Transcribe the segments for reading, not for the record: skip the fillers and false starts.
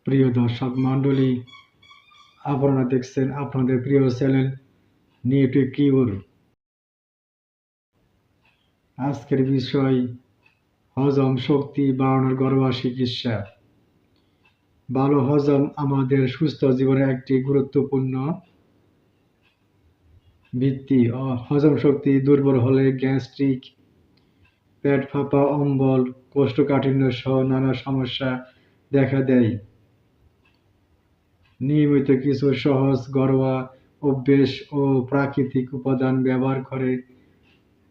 প্রিয় দর্শক মণ্ডলী, আপনারা দেখছেন আপনাদের প্রিয় চ্যানেল নিউট্রি কিউর। আজকের বিষয় হজম শক্তি বাড়ানোর ঘরোয়া চিকিৎসা। ভালো হজম আমাদের সুস্থ জীবনের একটি গুরুত্বপূর্ণ ভিত্তি। হজম শক্তি দুর্বল হলে গ্যাস্ট্রিক, পেট ফাঁপা, অম্বল, কোষ্ঠকাঠিন্য সহ নানা সমস্যা দেখা দেয়। নিয়মিত কিছু সহজ ঘরোয়া অভ্যাস ও প্রাকৃতিক উপাদান ব্যবহার করে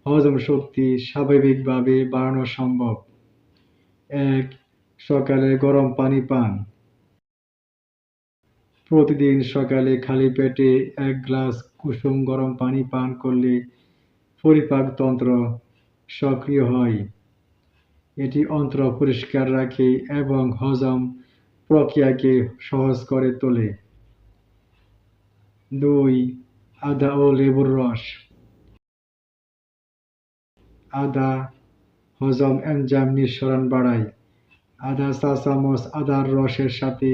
হজম শক্তি স্বাভাবিকভাবে বাড়ানো সম্ভব। ১. সকালে গরম পানি পান। প্রতিদিন সকালে খালি পেটে ১ গ্লাস কুসুম গরম পানি পান করলে পরিপাকতন্ত্র সক্রিয় হয়। এটি অন্ত্র পরিষ্কার রাখে এবং হজম প্রক্রিয়াকে সহজ করে তোলে। ২. আদা ও লেবুর রস। আদা হজম এনজাইম নিঃসরণ বাড়ায়। আধা চা চামচ আদার রসের সাথে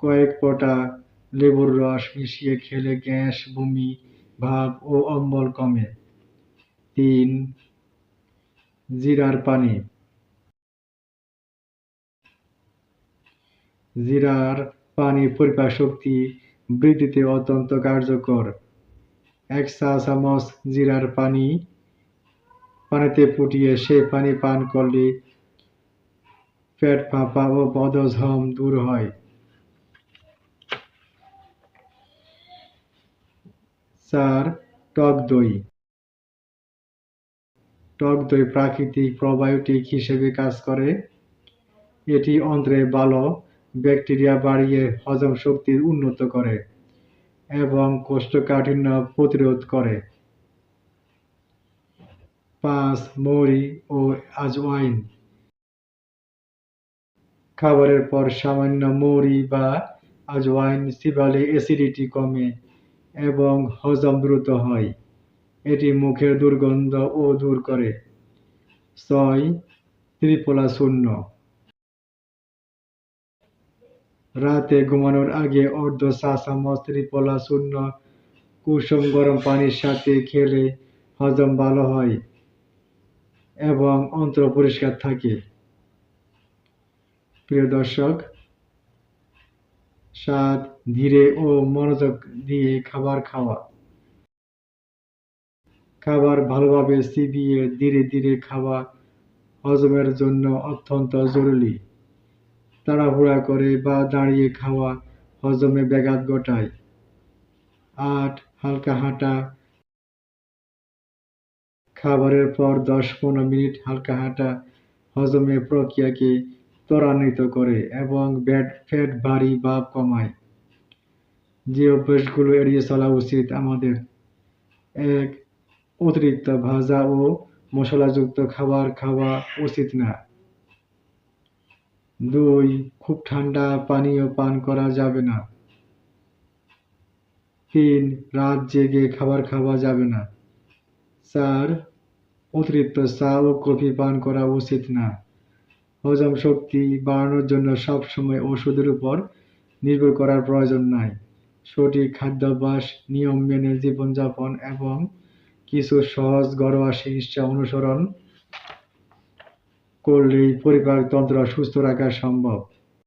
কয়েক ফোঁটা লেবুর রস মিশিয়ে খেলে গ্যাস, বমি ভাব ও অম্বল কমে। ৩. জিরার পানি। জিরার পানি পরিপাক শক্তি বৃদ্ধিতে অত্যন্ত কার্যকর। ১ চা চামচ জিরার পানিতে ফুটিয়ে সেই পানি পান করলে পেট ফাঁপা ও বদহজম দূর হয়। ৪. টক দই। টক দই প্রাকৃতিক প্রোবায়োটিক হিসেবে কাজ করে। এটি অন্ত্রে ভালো ব্যাকটেরিয়া বাড়িয়ে হজম শক্তি উন্নত করে এবং কোষ্ঠকাঠিন্য প্রতিরোধ করে। ৫. মৌরি ও আজওয়াইন। খাবারের পর সামান্য মৌরি বা আজওয়াইন চিবালে অ্যাসিডিটি কমে এবং হজম দ্রুত হয়। এটি মুখের দুর্গন্ধ ও দূর করে। ৬. ত্রিফলা চূর্ণ। রাতে ঘুমানোর আগে অর্ধ চা চামচ ত্রিফলা চূর্ণ কুসুম গরম পানির সাথে খেলে হজম ভালো হয় এবং অন্ত্র পরিষ্কার থাকে। প্রিয় দর্শক, ৭. ধীরে ও মনোযোগ দিয়ে খাবার খাওয়া। খাবার ভালোভাবে চিবিয়ে ধীরে ধীরে খাওয়া হজমের জন্য অত্যন্ত জরুরি। তাড়াহুড়া করে বা দাঁড়িয়ে খাওয়া হজমে ব্যাঘাত ঘটায়। ৮. হালকা হাঁটা। খাবারের পর ১০-১৫ মিনিট হালকা হাঁটা হজমের প্রক্রিয়াকে ত্বরান্বিত করে এবং পেট ভারী ভাব কমায়। যে অভ্যাসগুলো এড়িয়ে চলা উচিত আমাদের: ১. অতিরিক্ত ভাজা ও মশলাযুক্ত খাবার খাওয়া উচিত না। ২. খুব ঠান্ডা পানীয় পান করা যাবে না। ৩. রাত জেগে খাবার খাওয়া যাবে না। ৪. অতিরিক্ত চা ও কফি পান করা উচিত না। হজম শক্তি বাড়ানোর জন্য সবসময় ওষুধের উপর নির্ভর করার প্রয়োজন নাই। সঠিক খাদ্যাভ্যাস, নিয়ম মেনে জীবনযাপন এবং কিছু সহজ ঘরোয়া চিকিৎসা অনুসরণ করলেই পরিপাকতন্ত্র সুস্থ রাখা সম্ভব।